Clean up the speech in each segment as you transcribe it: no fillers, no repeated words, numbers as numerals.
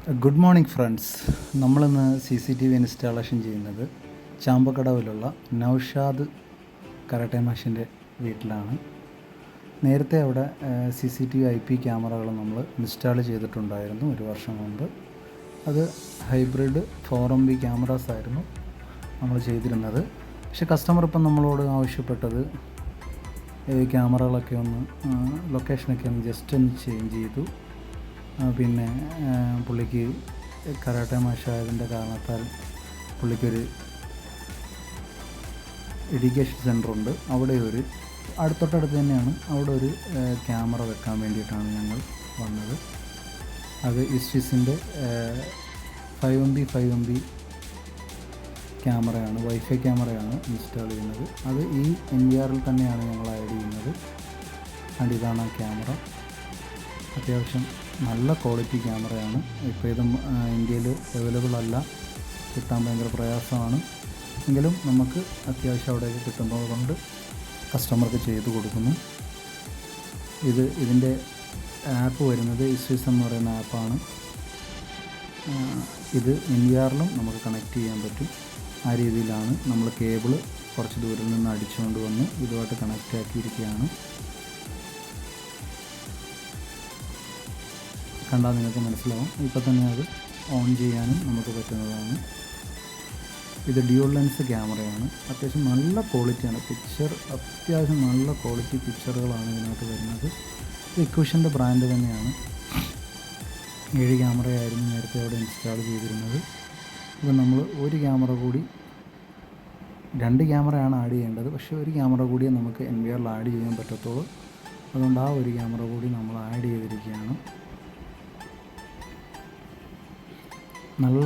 Good morning friends. നമ്മളിന്ന് CCTV installation ചെയ്യുന്നത് ചാമ്പക്കടവിലുള്ള Naushad karate മാഷിൻ്റെ വീട്ടിലാണ്. നേരത്തെ അവിടെ CCTV IP ക്യാമറകൾ നമ്മൾ ഇൻസ്റ്റാൾ ചെയ്തിട്ടുണ്ടായിരുന്നു 1 വർഷം മുമ്പ്. അത് ഹൈബ്രിഡ് 4MB ക്യാമറാസ് ആയിരുന്നു നമ്മൾ ചെയ്തിരുന്നത്. പക്ഷേ കസ്റ്റമർ ഇപ്പം നമ്മളോട് ആവശ്യപ്പെട്ടത് ക്യാമറകളൊക്കെ ഒന്ന് ലൊക്കേഷനൊക്കെ ഒന്ന് ജസ്റ്റ് ഒന്ന് ചേഞ്ച് ചെയ്തു. പിന്നെ പുള്ളിക്ക് കരാട്ടെ മാഷായതിൻ്റെ കാരണത്താൽ പുള്ളിക്കൊരു എഡ്യൂക്കേഷൻ സെൻ്ററുണ്ട്. അവിടെ ഒരു തൊട്ടടുത്ത് തന്നെയാണ്. അവിടെ ഒരു ക്യാമറ വെക്കാൻ വേണ്ടിയിട്ടാണ് ഞങ്ങൾ വന്നത്. അത് ഇസ്വിസിൻ്റെ 5MB ക്യാമറയാണ്, വൈഫൈ ക്യാമറയാണ് ഇൻസ്റ്റാൾ ചെയ്യുന്നത്. അത് ഈ NVR തന്നെയാണ് ഞങ്ങൾ ആഡ് ചെയ്യുന്നത്. ആൻഡ് ഇതാണ് ആ ക്യാമറ. അത്യാവശ്യം നല്ല ക്വാളിറ്റി ക്യാമറയാണ്. ഇപ്പോൾ ഇത് ഇന്ത്യയിൽ അവൈലബിൾ അല്ല, കിട്ടാൻ ഭയങ്കര പ്രയാസമാണ്. എങ്കിലും നമുക്ക് അത്യാവശ്യം അവിടെയൊക്കെ കിട്ടുന്നത് കൊണ്ട് കസ്റ്റമർക്ക് ചെയ്തു കൊടുക്കുന്നു. ഇതിൻ്റെ ആപ്പ് വരുന്നത് ഇസ്വിസ് എന്ന് പറയുന്ന ആപ്പാണ്. ഇത് NVRലും നമുക്ക് കണക്ട് ചെയ്യാൻ പറ്റും. ആ രീതിയിലാണ് നമ്മൾ കേബിള് കുറച്ച് ദൂരം നിന്ന് അടിച്ചുകൊണ്ട് വന്ന് ഇതുമായിട്ട് കണക്റ്റ് ആക്കിയിരിക്കുകയാണ്. കണ്ടാൽ നിങ്ങൾക്ക് മനസ്സിലാവും. ഇപ്പോൾ തന്നെ അത് ഓൺ ചെയ്യാനും നമുക്ക് പറ്റുന്നതാണ്. ഇത് ഡ്യുവൽ ലെൻസ് ക്യാമറയാണ്. അത്യാവശ്യം നല്ല ക്വാളിറ്റിയാണ്. അത്യാവശ്യം നല്ല ക്വാളിറ്റി പിക്ചറുകളാണ് ഇതിനകത്ത് വരുന്നത്. ഇത് ഇക്വിഷൻ്റെ ബ്രാൻഡ് തന്നെയാണ്. 7 ക്യാമറയായിരുന്നു നേരത്തെ അവിടെ ഇൻസ്റ്റാൾ ചെയ്തിരുന്നത്. ഇപ്പോൾ നമ്മൾ ഒരു ക്യാമറ കൂടി, 2 ക്യാമറയാണ് ആഡ് ചെയ്യേണ്ടത്. പക്ഷേ ഒരു ക്യാമറ കൂടിയേ നമുക്ക് NVRൽ ആഡ് ചെയ്യാൻ പറ്റത്തുള്ളൂ. അതുകൊണ്ട് ആ ഒരു ക്യാമറ കൂടി നമ്മൾ ആഡ് ചെയ്തിരിക്കുകയാണ്. നല്ല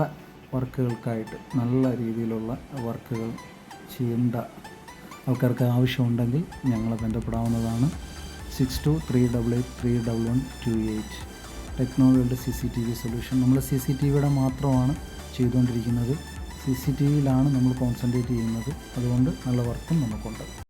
വർക്കുകൾക്കായിട്ട്, നല്ല രീതിയിലുള്ള വർക്കുകൾ ചെയ്യേണ്ട ആൾക്കാർക്ക് ആവശ്യമുണ്ടെങ്കിൽ ഞങ്ങളെ ബന്ധപ്പെടാവുന്നതാണ്. 6238831128 ടെക്നോവേൾഡ് CCTV സൊല്യൂഷൻ. നമ്മൾ CCTVയുടെ മാത്രമാണ് ചെയ്തുകൊണ്ടിരിക്കുന്നത്. CCTVയിലാണ് നമ്മൾ കോൺസെൻട്രേറ്റ് ചെയ്യുന്നത്. അതുകൊണ്ട് നല്ല വർക്കും നമുക്കുണ്ട്.